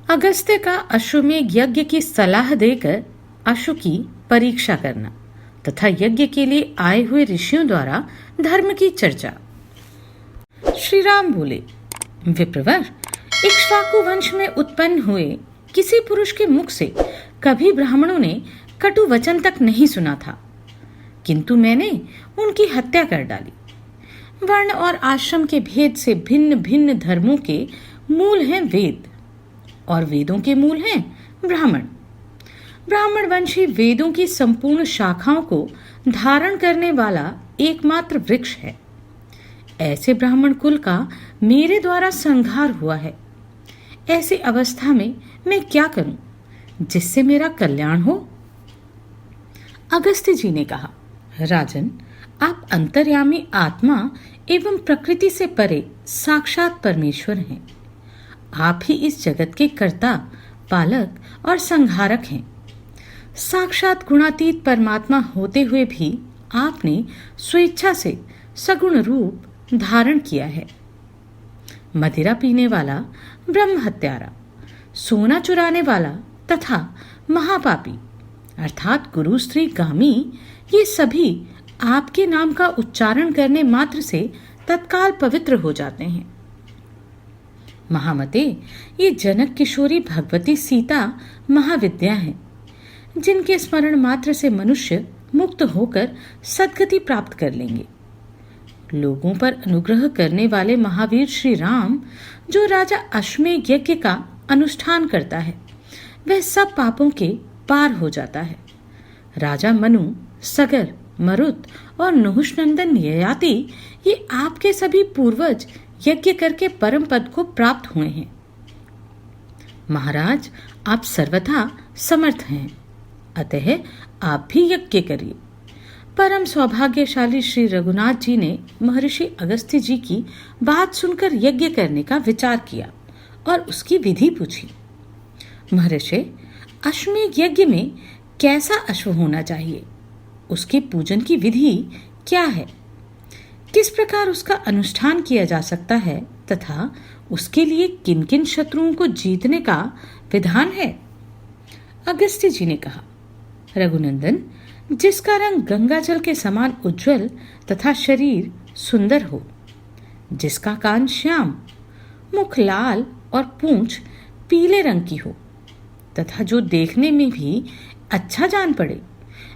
अगस्त्य का अश्वमेध यज्ञ की सलाह देकर अश्व की परीक्षा करना तथा यज्ञ के लिए आए हुए ऋषियों द्वारा धर्म की चर्चा। श्री राम बोले, विप्रवर, इक्ष्वाकु वंश में उत्पन्न हुए किसी पुरुष के मुख से कभी ब्राह्मणों ने कटु वचन तक नहीं सुना था, किंतु मैंने उनकी हत्या कर डाली। वर्ण और आश्रम के भेद से भिन्न भिन्न धर्मों के मूल हैं वेद, और वेदों के मूल हैं ब्राह्मण। ब्राह्मण वंशी वेदों की संपूर्ण शाखाओं को धारण करने वाला एकमात्र वृक्ष है। ऐसे ब्राह्मण कुल का मेरे द्वारा संहार हुआ है। ऐसी अवस्था में मैं क्या करूं जिससे मेरा कल्याण हो? अगस्त्य जी ने कहा, राजन, आप अंतर्यामी आत्मा एवं प्रकृति से परे साक्षात परमेश्वर हैं। आप ही इस जगत के कर्ता, पालक और संहारक हैं। साक्षात गुणातीत परमात्मा होते हुए भी आपने स्वेच्छा से सगुण रूप धारण किया है। मदिरा पीने वाला, ब्रह्म हत्यारा, सोना चुराने वाला तथा महापापी अर्थात गुरु स्त्री गामी, ये सभी आपके नाम का उच्चारण करने मात्र से तत्काल पवित्र हो जाते हैं। महामते, ये जनक किशोरी भगवती सीता महाविद्या हैं, जिनके स्मरण मात्र से मनुष्य मुक्त होकर सद्गति प्राप्त कर लेंगे। लोगों पर अनुग्रह करने वाले महावीर श्री राम, जो राजा अश्वमेध यज्ञ का अनुष्ठान करता है, वह सब पापों के पार हो जाता है। राजा मनु, सगर, मरुत और नहुषनंदन ययाति, ये आपके सभी पूर्वज यज्ञ करके परम पद को प्राप्त हुए हैं। महाराज, आप सर्वथा समर्थ हैं, अतः आप भी यज्ञ करिए। परम सौभाग्यशाली श्री रघुनाथ जी ने महर्षि अगस्त्य जी की बात सुनकर यज्ञ करने का विचार किया और उसकी विधि पूछी। महर्षि, अश्वमेध यज्ञ में कैसा अश्व होना चाहिए? उसके पूजन की विधि क्या है? किस प्रकार उसका अनुष्ठान किया जा सकता है तथा उसके लिए किन किन शत्रुओं को जीतने का विधान है? अगस्त्य जी ने कहा, रघुनंदन, जिसका रंग गंगा जल के समान उज्जवल तथा शरीर सुंदर हो, जिसका कान श्याम, मुख लाल और पूंछ पीले रंग की हो तथा जो देखने में भी अच्छा जान पड़े,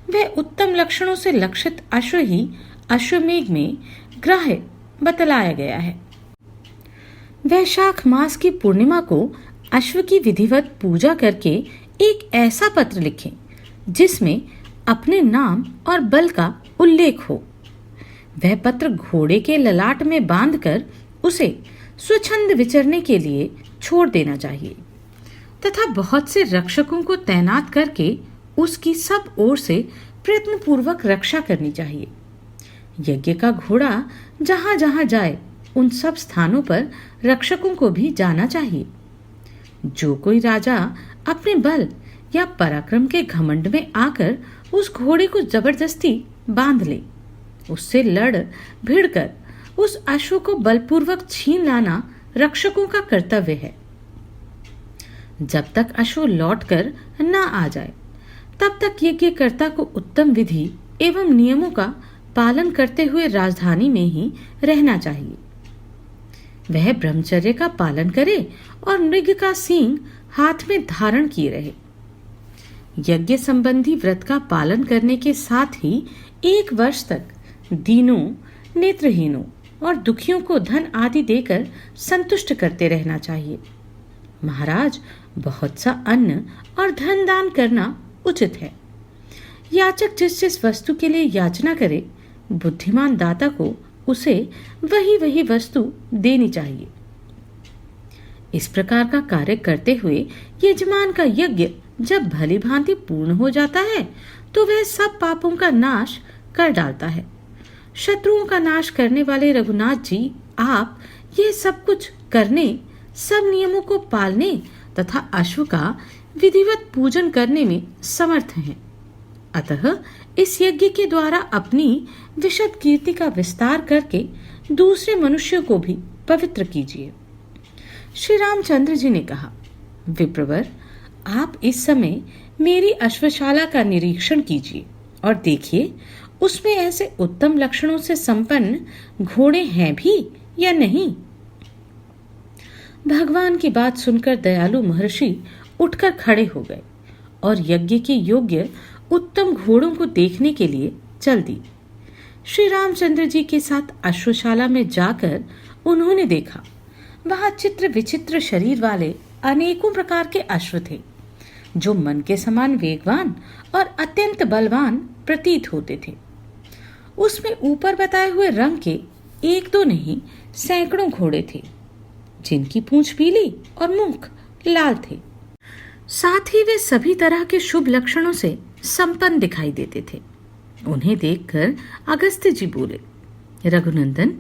वह उत्तम लक्षणों से लक्षित अश्व ही अश्वमेध में ग्राह्य बतलाया गया है। वैशाख मास की पूर्णिमा को अश्व की विधिवत पूजा करके एक ऐसा पत्र लिखें जिसमें अपने नाम और बल का उल्लेख हो। वह पत्र घोड़े के ललाट में बांधकर उसे स्वच्छंद विचरने के लिए छोड़ देना चाहिए तथा बहुत से रक्षकों को तैनात करके उसकी सब ओर से प्रयत्न पूर्वक रक्षा करनी चाहिए। यज्ञ का घोड़ा जहां जहां जाए, उन सब स्थानों पर रक्षकों को भी जाना चाहिए। जो कोई राजा अपने बल या पराक्रम के घमंड में आकर उस घोड़े को जबरदस्ती बांध ले, उससे लड़ भिड़कर उस अश्व को बलपूर्वक छीन लाना रक्षकों का कर्तव्य है। जब तक अश्व लौटकर न आ जाए, तब तक यज्ञकर्ता को उत्तम विधि एवं नियमों का पालन करते हुए राजधानी में ही रहना चाहिए। वह ब्रह्मचर्य का पालन करे और मृग का सींग हाथ में धारण किए रहे। यज्ञ संबंधी व्रत का पालन करने के साथ ही 1 वर्ष तक दीनों, नेत्रहीनों और दुखियों को धन आदि देकर संतुष्ट करते रहना चाहिए। महाराज, बहुत सा अन्न और धन दान करना उचित है। याचक जिस जिस वस्तु के लिए याचना करे, बुद्धिमान दाता को उसे वही वही वस्तु देनी चाहिए। इस प्रकार का कार्य करते हुए यजमान का यज्ञ जब भली भांति पूर्ण हो जाता है, तो वह सब पापों का नाश कर डालता है। शत्रुओं का नाश करने वाले रघुनाथ जी, आप ये सब कुछ करने, सब नियमों को पालने तथा अश्व का विधिवत पूजन करने में समर्थ हैं। अतः इस यज्ञ के द्वारा अपनी विशद कीर्ति का विस्तार करके दूसरे मनुष्यों को भी पवित्र कीजिए। श्री रामचंद्र जी ने कहा, विप्रवर, आप इस समय मेरी अश्वशाला का निरीक्षण कीजिए और देखिए उसमें ऐसे उत्तम लक्षणों से संपन्न घोड़े हैं भी या नहीं। भगवान की बात सुनकर दयालु महर्षि उठकर खड़े हो गए और यज्ञ के योग्य उत्तम घोड़ों को देखने के लिए चल दी। श्री रामचंद्र जी के साथ अश्वशाला में जाकर उन्होंने देखा, वहां चित्र विचित्र शरीर वाले अनेकों प्रकार के अश्व थे, जो मन के समान वेगवान और अत्यंत बलवान प्रतीत होते थे। उसमें ऊपर बताए हुए रंग के एक दो नहीं सैकड़ों घोड़े थे, जिनकी पूंछ पीली और मुख लाल थे। साथ ही वे सभी तरह के शुभ लक्षणों से संपन्न दिखाई देते थे। उन्हें देखकर अगस्त्य जी बोले, रघुनंदन,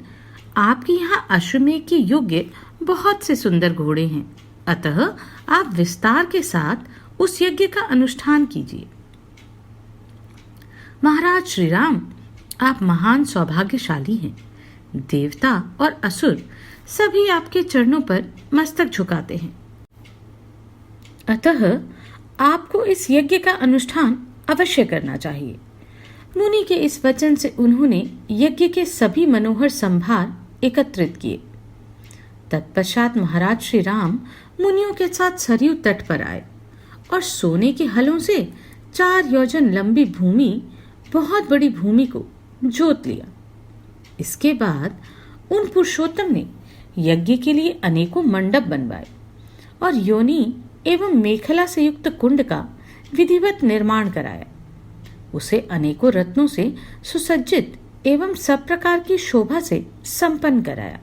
आपके यहाँ अश्वमेध के योग्य बहुत से सुंदर घोड़े हैं, अतः आप विस्तार के साथ उस यज्ञ का अनुष्ठान कीजिए। महाराज श्री राम, आप महान सौभाग्यशाली हैं। देवता और असुर सभी आपके चरणों पर मस्तक झुकाते हैं, अतः आपको इस यज्ञ का अनुष्ठान अवश्य करना चाहिए। मुनि के इस वचन से उन्होंने यज्ञ के सभी मनोहर संभार एकत्रित किए। तत्पश्चात महाराज श्री राम मुनियों के साथ सरयू तट पर आए और सोने के हलों से 4 योजन लंबी भूमि, बहुत बड़ी भूमि को जोत लिया। इसके बाद उन पुरुषोत्तम ने यज्ञ के लिए अनेकों मंडप बनवाए और योनि एवं मेखला से युक्त कुंड का विधिवत निर्माण कराया। उसे अनेकों रत्नों से सुसज्जित एवं सब प्रकार की शोभा से संपन्न कराया।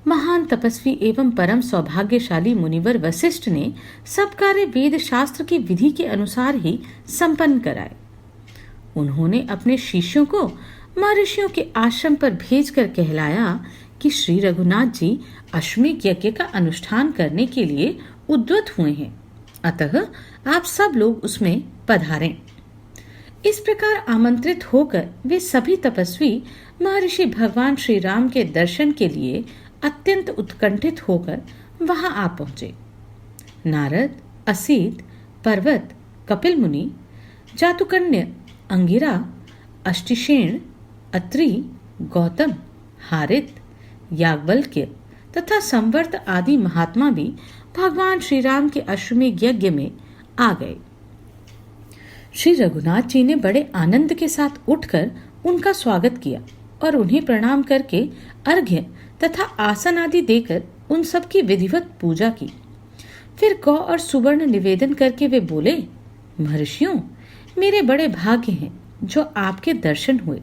महान तपस्वी एवं परम सौभाग्यशाली मुनिवर वशिष्ठ ने सब कार्य वेद शास्त्र की विधि के अनुसार ही संपन्न कराए। उन्होंने अपने शिष्यों को महर्षियों के आश्रम पर भेजकर कहलाया कि श्री रघुनाथ जी अश्वमेध यज्ञ का अनुष्ठान करने के लिए उद्यत हुए हैं, अतः आप सब लोग उसमें पधारें। इस प्रकार आमंत्रित होकर वे सभी तपस्वी महर्षि भगवान श्री राम के दर्शन के लिए अत्यंत उत्कंठित होकर वहां आ पहुंचे। नारद, असीत, पर्वत, कपिल मुनि, जातुकन्य, अंगिरा, अष्टिशेण, अत्रि, गौतम, हारित, याज्ञवल्क्य तथा संवर्त आदि महात्मा भी भगवान श्री राम के अश्वमेध यज्ञ में आ गए। श्री रघुनाथ जी ने बड़े आनंद के साथ उठकर उनका स्वागत किया और उन्हें प्रणाम करके अर्घ्य तथा आसन आदि देकर उन सब की विधिवत पूजा की। फिर गौ और सुवर्ण निवेदन करके वे बोले, महर्षियों, मेरे बड़े भाग्य हैं जो आपके दर्शन हुए।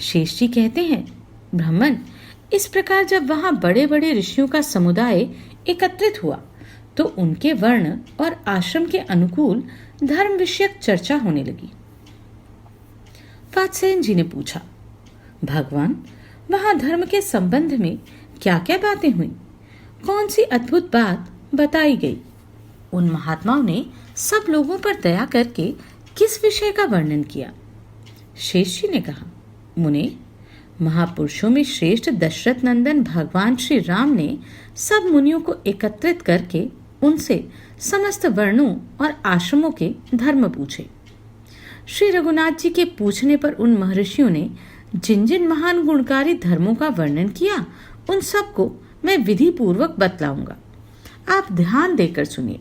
शेष जी कहते हैं, ब्राह्मण, इस प्रकार जब वहां बड़े बड़े ऋषियों का समुदाय एकत्रित हुआ तो उनके वर्ण और आश्रम के अनुकूल धर्म विषयक चर्चा होने लगी। वात्स्ययन जी ने पूछा, भगवान, वहां धर्म के संबंध में क्या क्या बातें हुई? कौन सी अद्भुत बात बताई गई? उन महात्माओं ने सब लोगों पर दया करके किस विषय का वर्णन किया? शेष जी ने कहा, मुने, महापुरुषों में श्रेष्ठ दशरथ नंदन भगवान श्री राम ने सब मुनियों को एकत्रित करके उनसे समस्त वर्णों और आश्रमों के धर्म पूछे। श्री रघुनाथ जी के पूछने पर उन महर्षियों ने जिन जिन महान गुणकारी धर्मों का वर्णन किया, उन सब को मैं विधि पूर्वक बतलाऊंगा। आप ध्यान देकर सुनिए।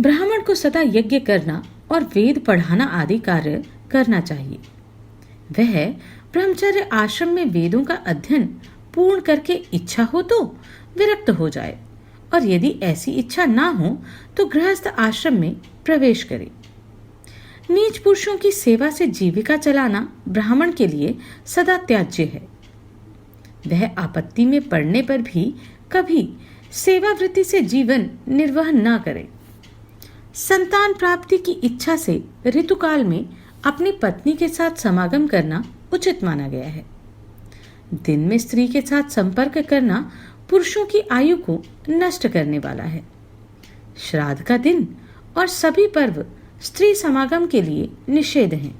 ब्राह्मण को सदा यज्ञ करना और वेद पढ़ाना आदि कार्य करना चाहिए। वह ब्रह्मचर्य आश्रम में वेदों का अध्ययन पूर्ण करके इच्छा हो तो विरक्त हो जाए, और यदि ऐसी इच्छा ना हो तो गृहस्थ आश्रम में प्रवेश करे। नीच पुरुषों की सेवा से जीविका चलाना ब्राह्मण के लिए सदा त्याज्य है। वह आपत्ति में पड़ने पर भी कभी सेवावृत्ति से जीवन निर्वाह न करे। संतान प्राप्ति की इच्छा से ऋतुकाल में अपनी पत्नी के साथ समागम करना उचित माना गया है। दिन में स्त्री के साथ संपर्क करना पुरुषों की आयु को नष्ट करने वाला है। श्राद्ध का दिन और सभी पर्व स्त्री समागम के लिए निषेध हैं।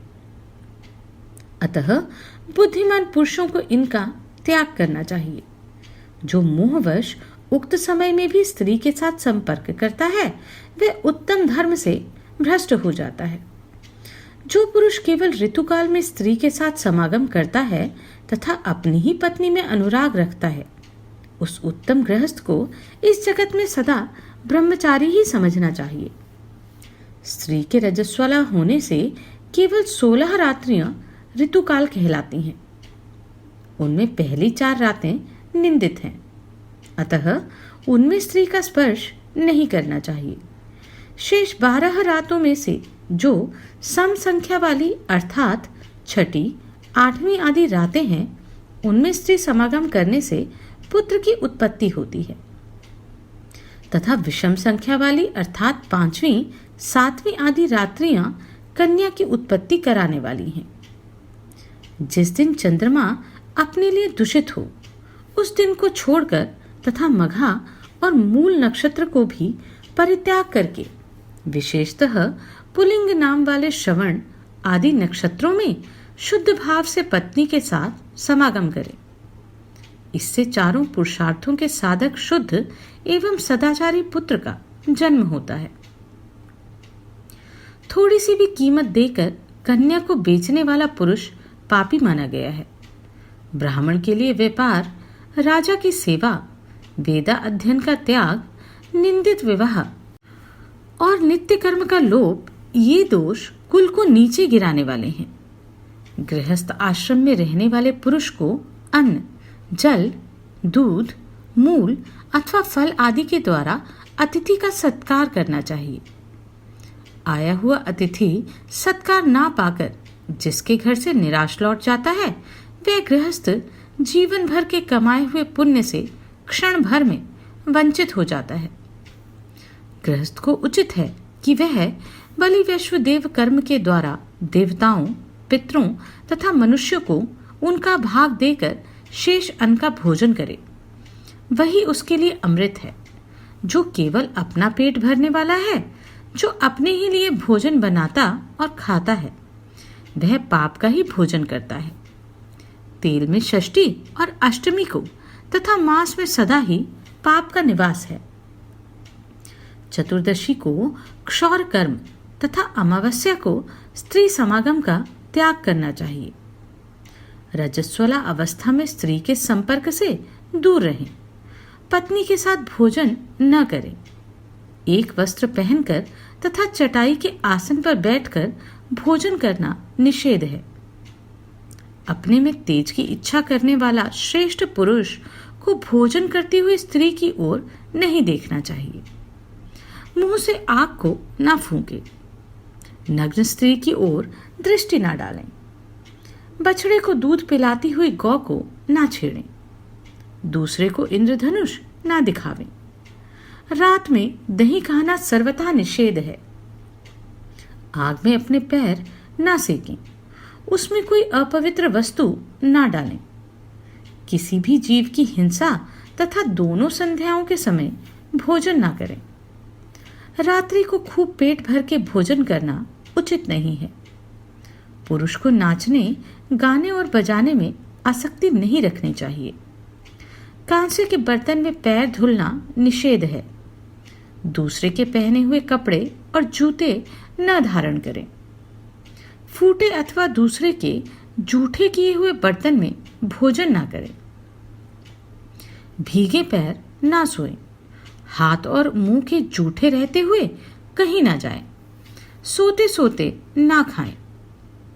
अतः बुद्धिमान पुरुषों को इनका त्याग करना चाहिए। जो मोहवश उक्त समय में भी स्त्री के साथ संपर्क करता है वह उत्तम धर्म से भ्रष्ट हो जाता है। जो पुरुष केवल ऋतुकाल में स्त्री के साथ समागम करता है तथा अपनी ही पत्नी में अनुराग रखता है, उस उत्तम गृहस्थ को इस जगत में सदा ब्रह्मचारी ही समझना चाहिए। स्त्री के रजस्वला होने से केवल 16 रात्रियां ऋतुकाल कहलाती हैं। उनमें पहली 4 रातें निंदित हैं, अतः उनमें स्त्री का स्पर्श नहीं करना चाहिए। शेष 12 रातों में से जो सम संख्या वाली अर्थात छठी, 8वीं आदि रातें हैं, उनमें स्त्री समागम करने से पुत्र की उत्पत्ति होती है तथा विषम संख्या वाली अर्थात 5वीं, 7वीं आदि रात्रियां कन्या की उत्पत्ति कराने वाली हैं। जिस दिन चंद्रमा अपने लिए दूषित हो उस दिन को छोड़कर तथा मघा और मूल नक्षत्र को भी परित्याग करके विशेषतः पुलिंग नाम वाले श्रवण आदि नक्षत्रों में शुद्ध भाव से पत्नी के साथ समागम करे। इससे चारों पुरुषार्थों के साधक शुद्ध एवं सदाचारी पुत्र का जन्म होता है। थोड़ी सी भी कीमत देकर कन्या को बेचने वाला पुरुष पापी माना गया है। ब्राह्मण के लिए व्यापार, राजा की सेवा, वेदा अध्ययन का त्याग, निंदित विवाह और नित्य कर्म का लोप, ये दोष कुल को नीचे गिराने वाले हैं। गृहस्थ आश्रम में रहने वाले पुरुष को अन्न, जल, दूध, मूल अथवा फल आदि के द्वारा अतिथि का सत्कार करना चाहिए। आया हुआ अतिथि सत्कार ना पाकर जिसके घर से निराश लौट जाता है, वह गृहस्थ जीवन भर के कमाए हुए पुण्य से क्षण भर में वंचित हो जाता है। गृहस्थ को उचित है कि वह बलि वैश्वदेव कर्म के द्वारा देवताओं, पितरों तथा मनुष्यों को उनका भाग देकर शेष अन्न का भोजन करे। वही उसके लिए अमृत है। जो केवल अपना पेट भरने वाला है, जो अपने ही लिए भोजन बनाता और खाता है, वह पाप का ही भोजन करता है। तेल में षष्ठी और अष्टमी को तथा मांस में सदा ही पाप का निवास है। चतुर्दशी को क्षौर कर्म तथा अमावस्या को स्त्री समागम का त्याग करना चाहिए। रजस्वला अवस्था में स्त्री के संपर्क से दूर रहें। पत्नी के साथ भोजन न करें। एक वस्त्र पहनकर तथा चटाई के आसन पर बैठकर भोजन करना निषेध है। अपने में तेज की इच्छा करने वाला श्रेष्ठ पुरुष को भोजन करती हुई स्त्री की ओर नहीं देखना चाहिए। मुंह से आग को ना फूंके। नग्न स्त्री की ओर दृष्टि ना डालें। बछड़े को दूध पिलाती हुई गौ को ना छेड़ें। दूसरे को इंद्रधनुष ना दिखावें। रात में दही खाना सर्वथा निषेध है। आग में अपने पैर ना सेकें। उसमें कोई अपवित्र वस्तु ना डालें। किसी भी जीव की हिंसा तथा दोनों संध्याओं के समय भोजन ना करें। रात्रि को खूब पेट भर के भोजन करना उचित नहीं है। पुरुष को नाचने, गाने और बजाने में आसक्ति नहीं रखनी चाहिए। कांसे के बर्तन में पैर धुलना निषेध है। दूसरे के पहने हुए कपड़े और जूते न धारण करें। फूटे अथवा दूसरे के जूठे किए हुए बर्तन में भोजन ना करें। भीगे पैर ना सोएं। हाथ और मुंह के जूठे रहते हुए कहीं ना जाएं। सोते सोते ना खाएं।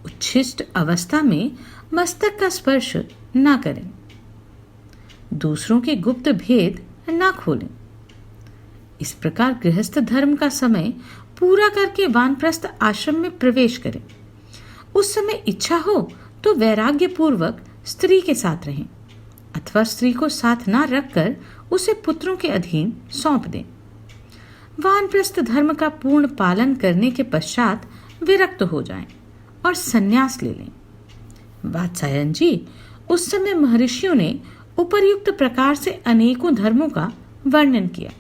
उच्छिष्ट अवस्था में मस्तक का स्पर्श ना करें। दूसरों के गुप्त भेद ना खोलें। इस प्रकार गृहस्थ धर्म का समय पूरा करके वानप्रस्थ आश्रम में प्रवेश करें। उस समय इच्छा हो तो वैराग्य पूर्वक स्त्री के साथ रहें अथवा स्त्री को साथ ना रखकर उसे पुत्रों के अधीन सौंप दें। वानप्रस्थ धर्म का पूर्ण पालन करने के पश्चात विरक्त हो जाएं और संन्यास ले लें। वात्सायन जी, उस समय महर्षियों ने उपर्युक्त प्रकार से अनेकों धर्मों का वर्णन किया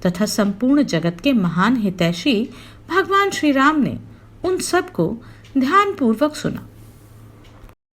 तथा संपूर्ण जगत के महान हितैषी भगवान श्री राम ने उन सब को ध्यान पूर्वक सुना।